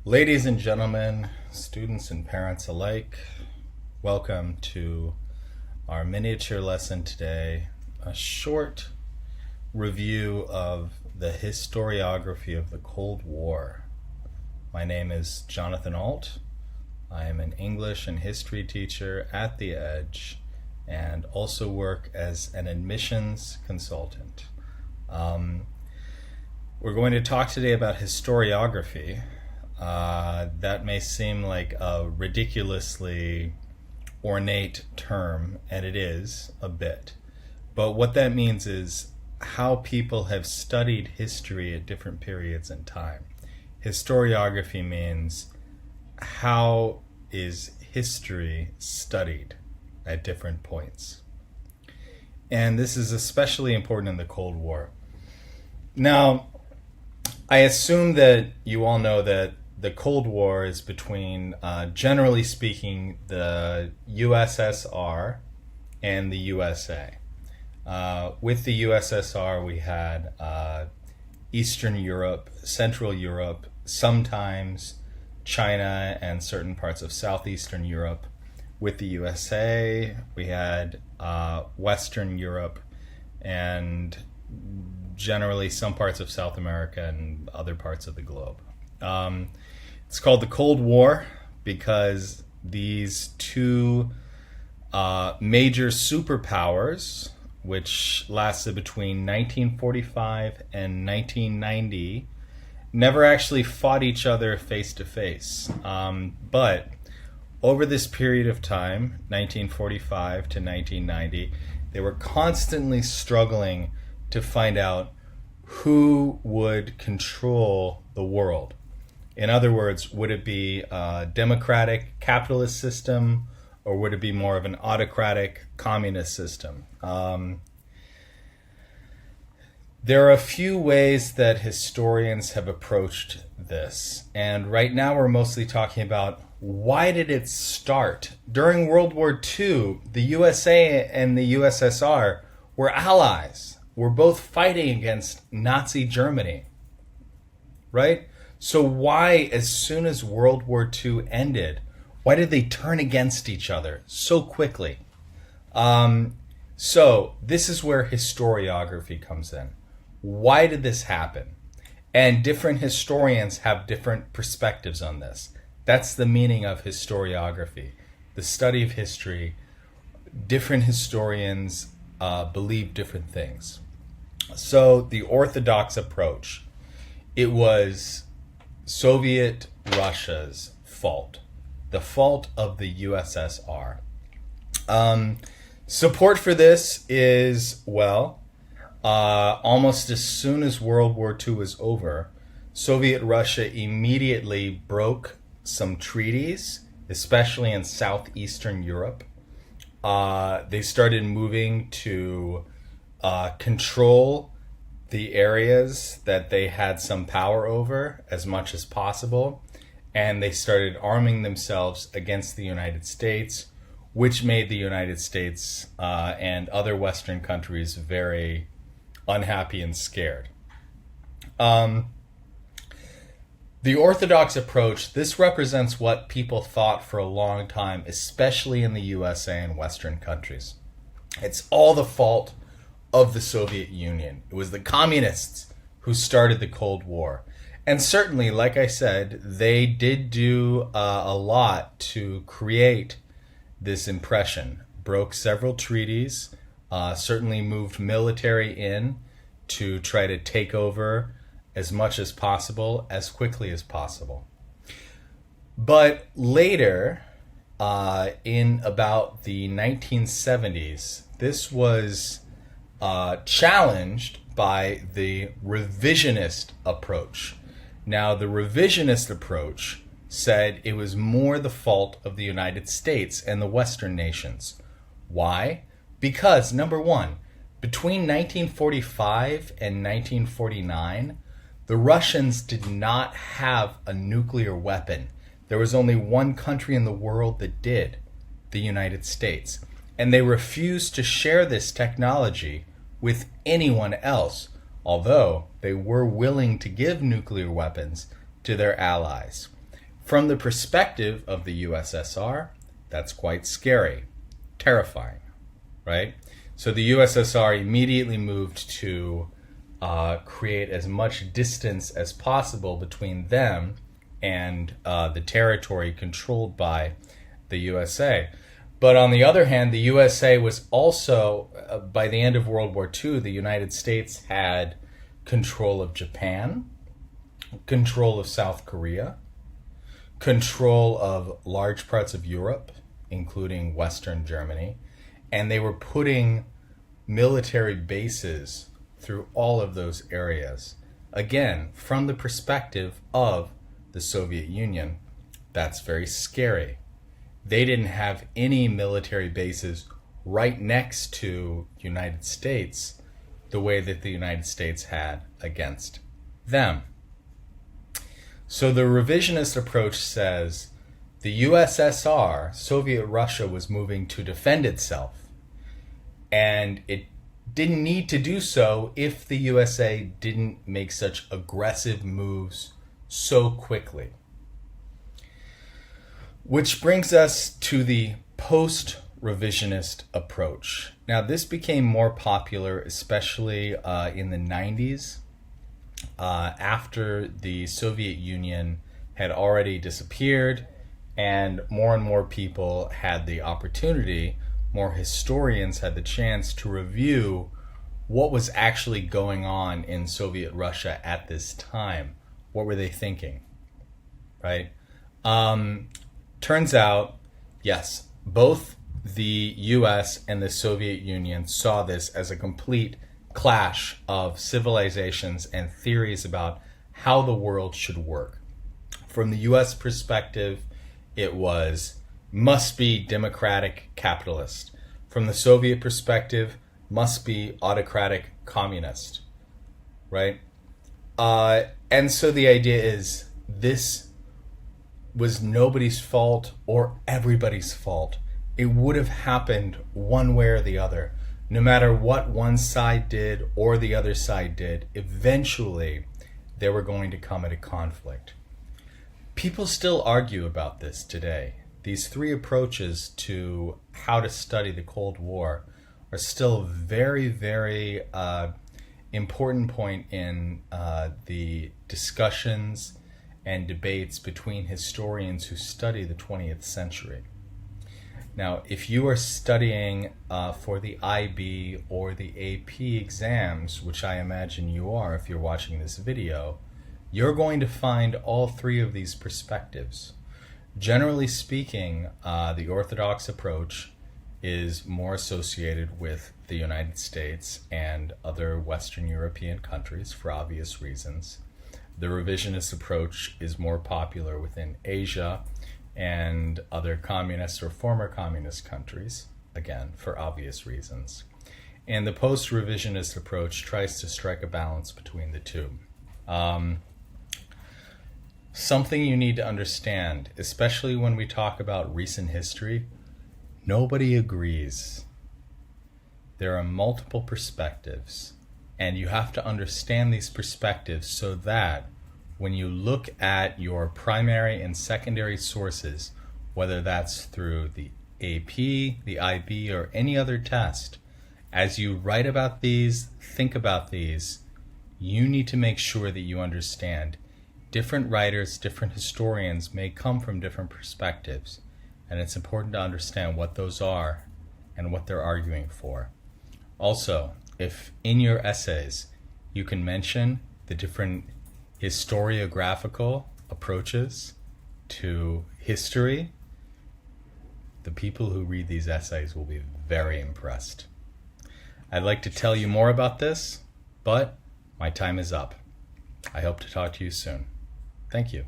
Ladies and gentlemen, students and parents alike, welcome to our miniature lesson today, a short review of the historiography of the Cold War. My name is Jonathan Ault. I am an English and history teacher at the Edge and also work as an admissions consultant. We're going to talk today about historiography. That may seem like a ridiculously ornate term, and it is a bit. But what that means is how people have studied history at different periods in time. Historiography means how is history studied at different points. And this is especially important in the Cold War. Now, I assume that you all know that the Cold War is between, generally speaking, the USSR and the USA. With the USSR, we had Eastern Europe, Central Europe, sometimes China and certain parts of Southeastern Europe. With the USA, we had Western Europe and generally some parts of South America and other parts of the globe. It's called the Cold War because these two major superpowers, which lasted between 1945 and 1990, never actually fought each other face to face. But over this period of time, 1945 to 1990, they were constantly struggling to find out who would control the world. In other words, would it be a democratic capitalist system or would it be more of an autocratic communist system? There are a few ways that historians have approached this. And right now we're mostly talking about why did it start? During World War II, the USA and the USSR were allies. We're both fighting against Nazi Germany, right? So why, as soon as World War II ended, why did they turn against each other so quickly? So this is where historiography comes in. Why did this happen? And different historians have different perspectives on this. That's the meaning of historiography, the study of history. Different historians believe different things. So the orthodox approach, it was Soviet Russia's fault, the fault of the USSR. Support for this is, almost as soon as World War II was over, Soviet Russia immediately broke some treaties, especially in southeastern Europe. They started moving to control the areas that they had some power over as much as possible, and they started arming themselves against the United States, which made the United States and other Western countries very unhappy and scared. The orthodox approach, this represents what people thought for a long time, especially in the USA and Western countries. It's all the fault of the Soviet Union. It was the communists who started the Cold War. And certainly, like I said, they did do a lot to create this impression. Broke several treaties, certainly moved military in to try to take over as much as possible, as quickly as possible. But later, in about the 1970s, this was challenged by the revisionist approach. Now, the revisionist approach said it was more the fault of the United States and the Western nations. Why? Because, number one, between 1945 and 1949, the Russians did not have a nuclear weapon. There was only one country in the world that did, the United States. And they refused to share this technology with anyone else, although they were willing to give nuclear weapons to their allies. From the perspective of the USSR, that's quite scary, terrifying, right? So the USSR immediately moved to create as much distance as possible between them and the territory controlled by the USA. But on the other hand, the USA was also, by the end of World War II, the United States had control of Japan, control of South Korea, control of large parts of Europe, including Western Germany, and they were putting military bases through all of those areas. Again, from the perspective of the Soviet Union, that's very scary. They didn't have any military bases right next to the United States the way that the United States had against them. So the revisionist approach says the USSR, Soviet Russia, was moving to defend itself, and it didn't need to do so if the USA didn't make such aggressive moves so quickly. Which brings us to the post-revisionist approach. Now, this became more popular, especially in the 90s, after the Soviet Union had already disappeared, and more people had the opportunity, more historians had the chance to review what was actually going on in Soviet Russia at this time. What were they thinking, right? Turns out, yes, both the US and the Soviet Union saw this as a complete clash of civilizations and theories about how the world should work. From the US perspective, it was must be democratic capitalist. From the Soviet perspective, must be autocratic communist, right? And so the idea is this was nobody's fault or everybody's fault. It would have happened one way or the other. No matter what one side did or the other side did, eventually they were going to come at a conflict. People still argue about this today. These three approaches to how to study the Cold War are still a very, very important point in the discussions and debates between historians who study the 20th century. Now, if you are studying for the IB or the AP exams, which I imagine you are if you're watching this video, you're going to find all three of these perspectives. Generally speaking, the orthodox approach is more associated with the United States and other Western European countries for obvious reasons. The revisionist approach is more popular within Asia and other communist or former communist countries, again, for obvious reasons. And the post-revisionist approach tries to strike a balance between the two. Something you need to understand, especially when we talk about recent history, nobody agrees. There are multiple perspectives, and you have to understand these perspectives so that when you look at your primary and secondary sources, whether that's through the AP, the IB, or any other test, as you write about these, think about these, you need to make sure that you understand different writers, different historians may come from different perspectives, and it's important to understand what those are and what they're arguing for. Also, if in your essays you can mention the different historiographical approaches to history, the people who read these essays will be very impressed. I'd like to tell you more about this, but my time is up. I hope to talk to you soon. Thank you.